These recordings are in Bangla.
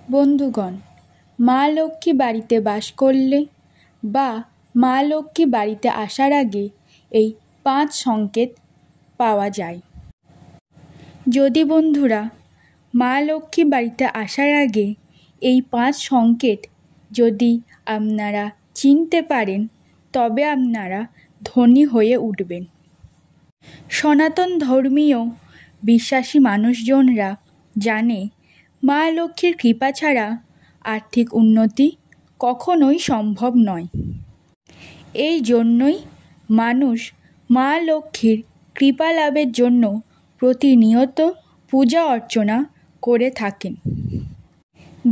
বন্ধুগণ, মা লক্ষ্মী বাড়িতে বাস করলে বা মা লক্ষ্মী বাড়িতে আসার আগে এই 5 সংকেত পাওয়া যায়। যদি বন্ধুরা মা লক্ষ্মী বাড়িতে আসার আগে এই 5 সংকেত যদি আপনারা চিনতে পারেন, তবে আপনারা ধনী হয়ে উঠবেন। সনাতন ধর্মীয় বিশ্বাসী মানুষজনরা জানে মা লক্ষ্মীর কৃপা ছাড়া আর্থিক উন্নতি কখনোই সম্ভব নয়। এই জন্যই মানুষ মা লক্ষ্মীর কৃপা লাভের জন্য প্রতিনিয়ত পূজা অর্চনা করে থাকেন।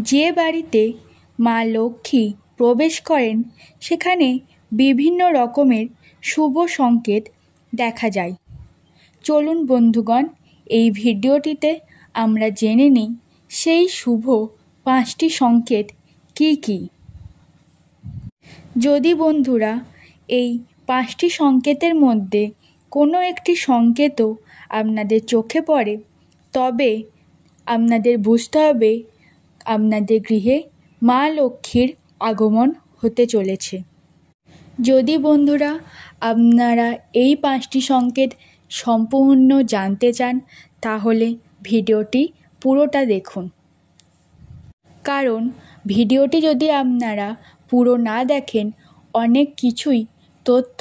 যে বাড়িতে মা লক্ষ্মী প্রবেশ করেন সেখানে বিভিন্ন রকমের শুভ সংকেত দেখা যায়। চলুন বন্ধুগণ, এই ভিডিওটিতে আমরা জেনে নিই সেই শুভ 5টি সংকেত কি কি। যদি বন্ধুরা এই 5টি সংকেতের মধ্যে কোনো একটি সংকেতও আপনাদের চোখে পড়ে, তবে আপনাদের বুঝতে হবে আপনাদের গৃহে মা লক্ষ্মীর আগমন হতে চলেছে। যদি বন্ধুরা আপনারা এই 5টি সংকেত সম্পূর্ণ জানতে চান, তাহলে ভিডিওটি পুরোটা দেখুন। কারণ ভিডিওটি যদি আপনারা পুরো না দেখেন, অনেক কিছুই তথ্য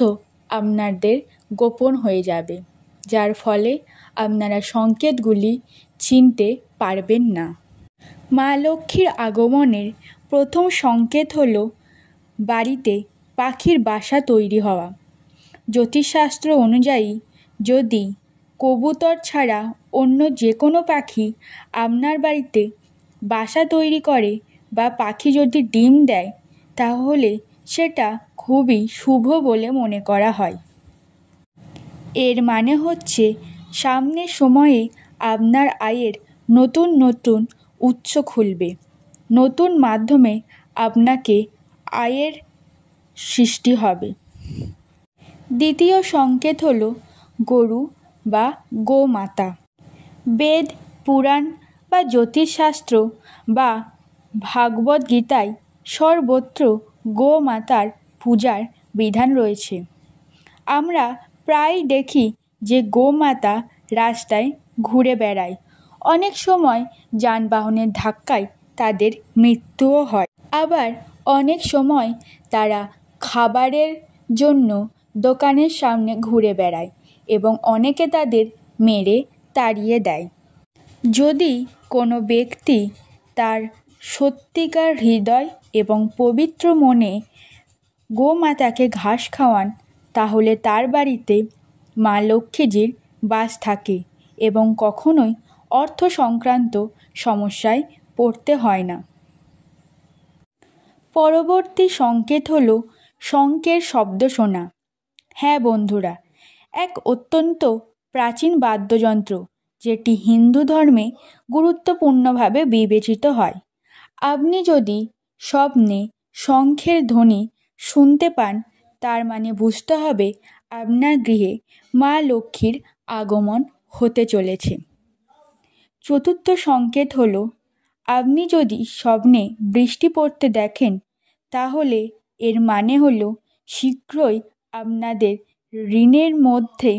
আপনাদের গোপন হয়ে যাবে, যার ফলে আপনারা সংকেতগুলি চিনতে পারবেন না। মা লক্ষ্মীর আগমনের প্রথম সংকেত হলো বাড়িতে পাখির বাসা তৈরি হওয়া। জ্যোতিষশাস্ত্র অনুযায়ী যদি কবুতর ছাড়া অন্য যে কোনো পাখি আপনার বাড়িতে বাসা তৈরি করে বা পাখি যদি ডিম দেয়, তাহলে সেটা খুবই শুভ বলে মনে করা হয়। এর মানে হচ্ছে সামনের সময়ে আপনার আয়ের নতুন নতুন উৎস খুলবে, নতুন মাধ্যমে আপনাকে আয়ের সৃষ্টি হবে। দ্বিতীয় সংকেত হলো গরু বা গোমাতা। বেদ, পুরাণ বা জ্যোতিষশাস্ত্র বা ভাগবত গীতায় সর্বত্র গোমাতার পূজার বিধান রয়েছে। আমরা প্রায় দেখি যে গোমাতা রাস্তায় ঘুরে বেড়ায়। অনেক সময় যানবাহনের ধাক্কায় তাদের মৃত্যুও হয়। আবার অনেক সময় তারা খাবারের জন্য দোকানের সামনে ঘুরে বেড়ায় এবং অনেকে তাদের মেরে তাড়িয়ে দেয়। যদি কোনো ব্যক্তি তার সত্যিকার হৃদয় এবং পবিত্র মনে গোমাতাকে ঘাস খাওয়ান, তাহলে তার বাড়িতে মা লক্ষ্মীজির বাস থাকে এবং কখনোই অর্থ সংক্রান্ত সমস্যায় পড়তে হয় না। পরবর্তী সংকেত হলো শঙ্খের শব্দ শোনা। হ্যাঁ বন্ধুরা, এক অত্যন্ত প্রাচীন বাদ্যযন্ত্র যেটি হিন্দু ধর্মে গুরুত্বপূর্ণভাবে বিবেচিত হয়। আপনি যদি স্বপ্নে শঙ্খের ধ্বনি শুনতে পান, তার মানে বুঝতে হবে আপনার গৃহে মা লক্ষ্মীর আগমন হতে চলেছে। চতুর্থ সংকেত হলো আপনি যদি স্বপ্নে বৃষ্টি পড়তে দেখেন, তাহলে এর মানে হলো শীঘ্রই আপনাদের ঋণের মধ্যে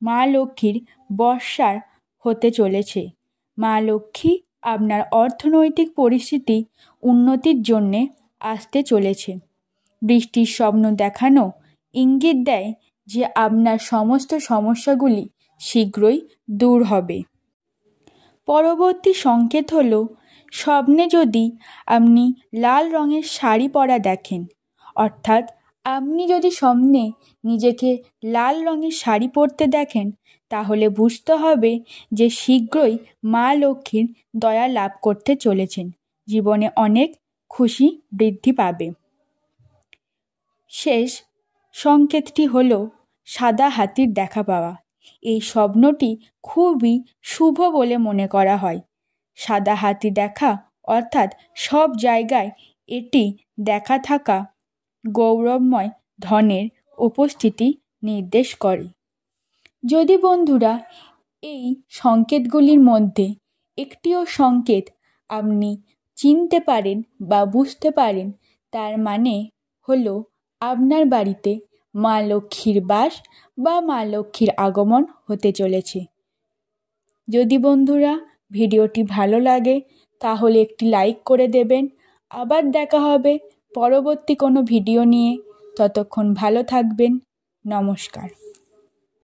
মা লক্ষ্মীর বর্ষা হতে চলেছে। মা লক্ষ্মী আপনার অর্থনৈতিক পরিস্থিতি উন্নতির জন্যে আসতে চলেছে। বৃষ্টির স্বপ্ন দেখানো ইঙ্গিত দেয় যে আপনার সমস্ত সমস্যাগুলি শীঘ্রই দূর হবে। পরবর্তী সংকেত হলো স্বপ্নে যদি আপনি লাল রঙের শাড়ি পরা দেখেন, অর্থাৎ আপনি যদি স্বপ্নে নিজেকে লাল রঙের শাড়ি পরতে দেখেন, তাহলে বুঝতে হবে যে শীঘ্রই মা লক্ষ্মীর দয়া লাভ করতে চলেছেন। জীবনে অনেক খুশি বৃদ্ধি পাবে। শেষ সংকেতটি হলো সাদা হাতির দেখা পাওয়া। এই স্বপ্নটি খুবই শুভ বলে মনে করা হয়। সাদা হাতি দেখা অর্থাৎ সব জায়গায় এটি দেখা থাকা গৌরবময় ধনের উপস্থিতি নির্দেশ করে। যদি বন্ধুরা এই সংকেতগুলির মধ্যে একটিও সংকেত আপনি চিনতে পারেন বা বুঝতে পারেন, তার মানে হলো আপনার বাড়িতে মা লক্ষ্মীর বাস বা মা লক্ষ্মীর আগমন হতে চলেছে। যদি বন্ধুরা ভিডিওটি ভালো লাগে তাহলে একটি লাইক করে দেবেন। আবার দেখা হবে পরবর্তী কোনো ভিডিও নিয়ে। ততক্ষণ ভালো থাকবেন। নমস্কার।